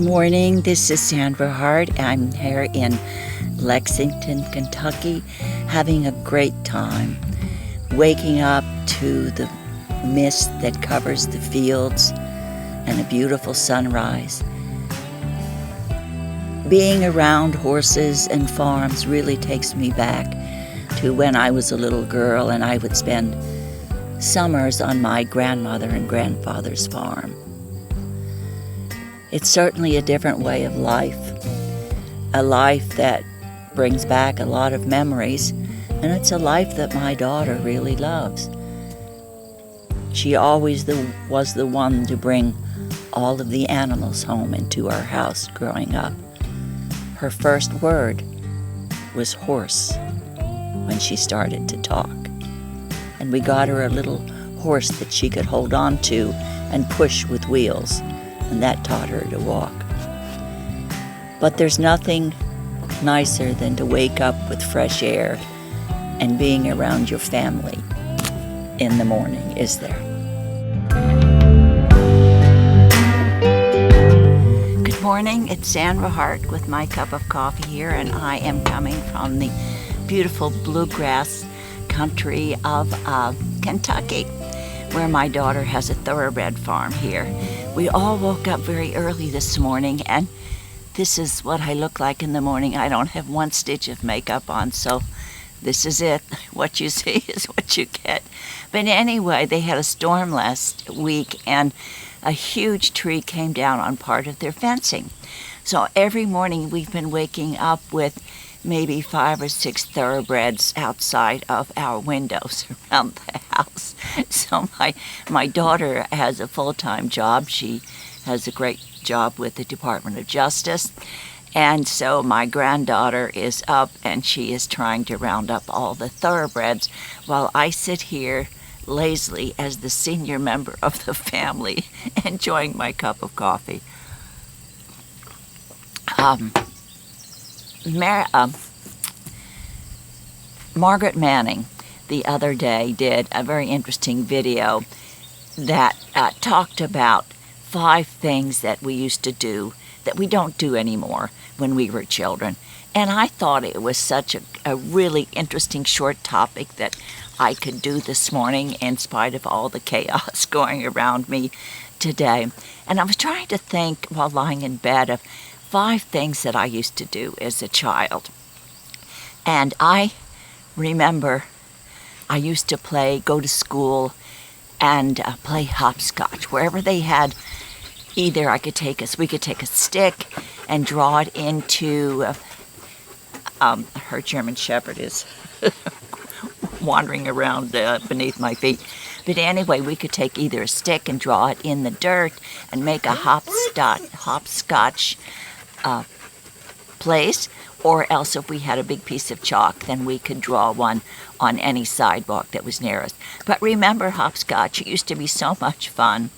morning. This is Sandra Hart. I'm here in Lexington, Kentucky, having a great time. Waking up to the mist that covers the fields and a beautiful sunrise. Being around horses and farms really takes me back to when I was a little girl and I would spend summers on my grandmother and grandfather's farm. It's certainly a different way of life, a life that brings back a lot of memories, and it's a life that my daughter really loves. She always was the one to bring all of the animals home into our house growing up. Her first word was horse when she started to talk. And we got her a little horse that she could hold on to and push with wheels, and that taught her to walk. But there's nothing nicer than to wake up with fresh air and being around your family in the morning, is there? Good morning, it's Sandra Hart with my cup of coffee here, and I am coming from the beautiful bluegrass country of Kentucky, where my daughter has a thoroughbred farm here. We all woke up very early this morning, and this is what I look like in the morning. I don't have one stitch of makeup on, so this is it. What you see is what you get. But anyway, they had a storm last week, and a huge tree came down on part of their fencing. So every morning we've been waking up with maybe 5 or 6 thoroughbreds outside of our windows around the house. So my daughter has a full-time job. She has a great job with the Department of Justice. And so my granddaughter is up and she is trying to round up all the thoroughbreds while I sit here lazily as the senior member of the family enjoying my cup of coffee. Margaret Manning the other day did a very interesting video that talked about 5 things that we used to do that we don't do anymore when we were children. And I thought it was such a really interesting short topic that I could do this morning in spite of all the chaos going around me today. And I was trying to think while lying in bed of 5 things that I used to do as a child. And I remember I used to go to school and play hopscotch. Wherever they had, either we could take a stick and draw it into, her German Shepherd is wandering around beneath my feet. But anyway, we could take either a stick and draw it in the dirt and make a hopscotch place, or else if we had a big piece of chalk, then we could draw one on any sidewalk that was nearest. But remember hopscotch, it used to be so much fun.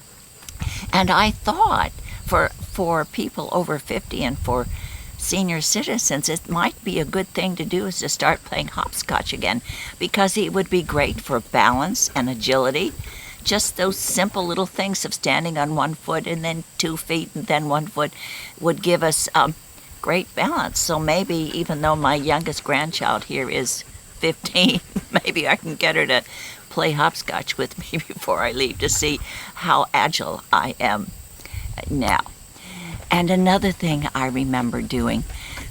And I thought for people over 50 and for senior citizens, it might be a good thing to do is to start playing hopscotch again, because it would be great for balance and agility. Just those simple little things of standing on 1 foot and then 2 feet and then 1 foot would give us great balance. So maybe, even though my youngest grandchild here is 15, maybe I can get her to play hopscotch with me before I leave to see how agile I am now. And another thing I remember doing,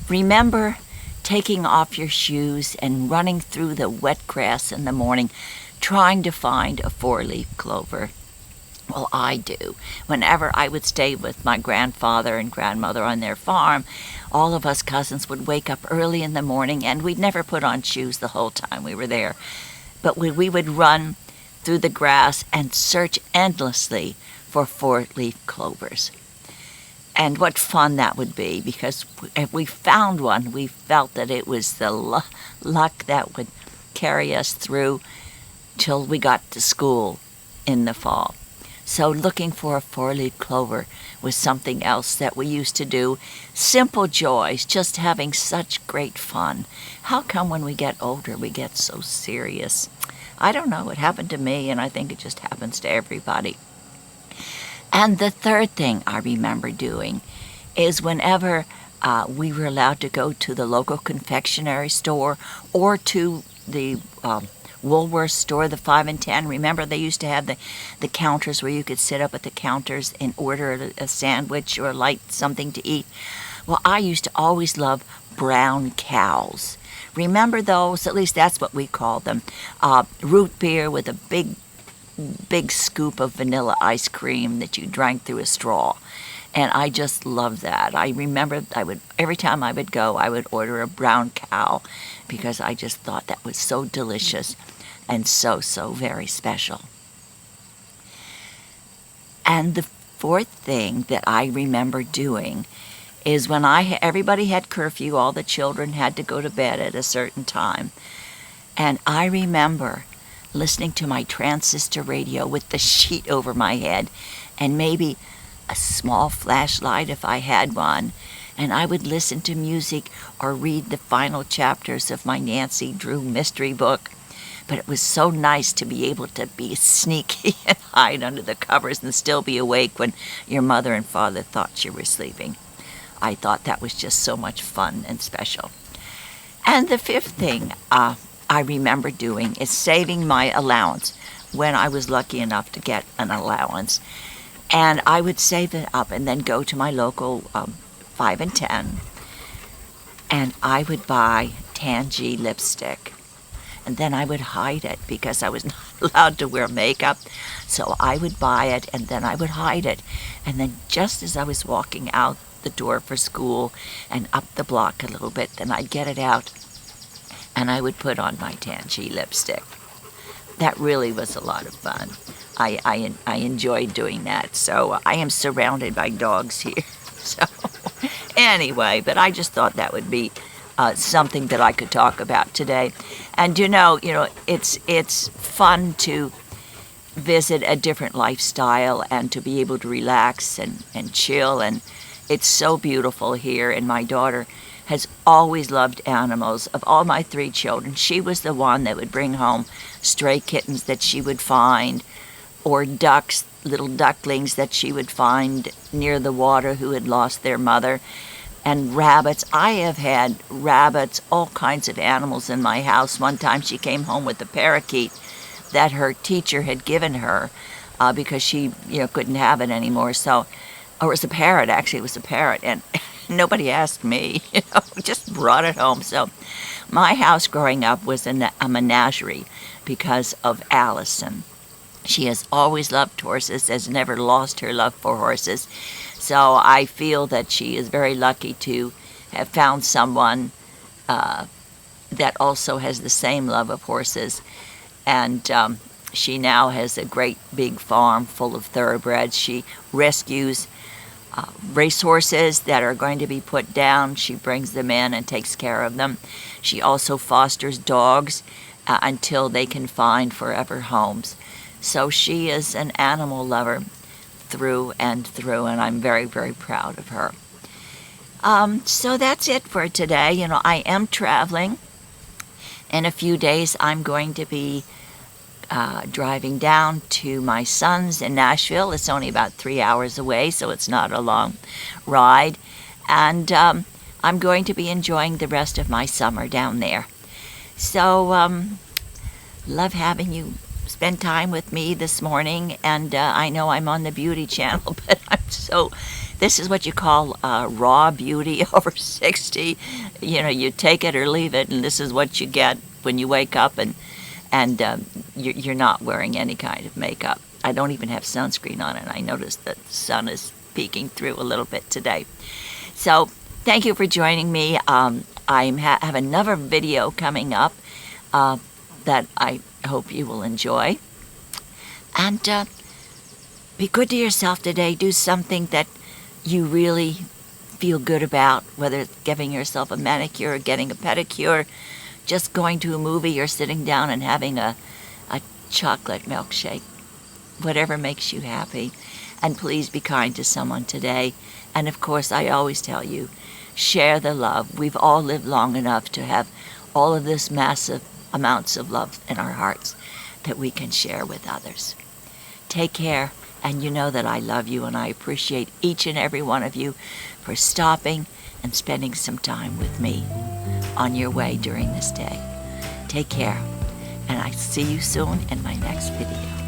remember taking off your shoes and running through the wet grass in the morning trying to find a 4-leaf clover? Well, I do. Whenever I would stay with my grandfather and grandmother on their farm, all of us cousins would wake up early in the morning, and we'd never put on shoes the whole time we were there. But we would run through the grass and search endlessly for 4-leaf clovers. And what fun that would be, because if we found one, we felt that it was the luck that would carry us through till we got to school in the fall. So looking for a 4-leaf clover was something else that we used to do. Simple joys, just having such great fun. How come when we get older we get so serious? I don't know, it happened to me, and I think it just happens to everybody. And the third thing I remember doing is whenever we were allowed to go to the local confectionery store or to the Woolworth store, the 5 and 10. Remember, they used to have the counters where you could sit up at the counters and order a sandwich or light something to eat. Well, I used to always love brown cows. Remember those? At least that's what we called them. Root beer with a big scoop of vanilla ice cream that you drank through a straw. And I just loved that. I remember every time I would go, I would order a brown cow because I just thought that was so delicious and so very special. And the fourth thing that I remember doing is when everybody had curfew, all the children had to go to bed at a certain time. And I remember listening to my transistor radio with the sheet over my head and maybe a small flashlight if I had one, and I would listen to music or read the final chapters of my Nancy Drew mystery book. But it was so nice to be able to be sneaky and hide under the covers and still be awake when your mother and father thought you were sleeping. I thought that was just so much fun and special. And the fifth thing I remember doing is saving my allowance when I was lucky enough to get an allowance. And I would save it up and then go to my local 5 and 10, and I would buy Tangy lipstick. And then I would hide it because I was not allowed to wear makeup. So I would buy it and then I would hide it. And then just as I was walking out the door for school and up the block a little bit, then I'd get it out and I would put on my Tangy lipstick. That really was a lot of fun. I enjoyed doing that. So I am surrounded by dogs here. So anyway, but I just thought that would be something that I could talk about today. And it's fun to visit a different lifestyle and to be able to relax and chill. And it's so beautiful here. And my daughter has always loved animals. Of all my 3 children, she was the one that would bring home stray kittens that she would find, or ducks, little ducklings that she would find near the water who had lost their mother, and rabbits. I have had rabbits, all kinds of animals in my house. One time she came home with a parakeet that her teacher had given her because she couldn't have it anymore. So, or it was a parrot, actually. It was a parrot, and nobody asked me, just brought it home. So my house growing up was a menagerie because of Allison. She has always loved horses, has never lost her love for horses. So I feel that she is very lucky to have found someone that also has the same love of horses. And she now has a great big farm full of thoroughbreds. She rescues racehorses that are going to be put down. She brings them in and takes care of them. She also fosters dogs until they can find forever homes. So she is an animal lover through and through, and I'm very proud of her. So that's it for today. I am traveling. In a few days, I'm going to be driving down to my son's in Nashville. It's only about 3 hours away, so it's not a long ride. And I'm going to be enjoying the rest of my summer down there. So, love having you spend time with me this morning. And I know I'm on the beauty channel, but this is what you call raw beauty over 60. You take it or leave it, and this is what you get when you wake up and you're not wearing any kind of makeup. I don't even have sunscreen on, and I noticed that the sun is peeking through a little bit today. So thank you for joining me. I have another video coming up that I hope you will enjoy. And be good to yourself today. Do something that you really feel good about, whether it's giving yourself a manicure or getting a pedicure, just going to a movie or sitting down and having a chocolate milkshake. Whatever makes you happy. And please be kind to someone today. And of course, I always tell you, share the love. We've all lived long enough to have all of this massive amounts of love in our hearts that we can share with others. Take care And you know that I love you, and I appreciate each and every one of you for stopping and spending some time with me on your way during this day. Take care, and I see you soon in my next video.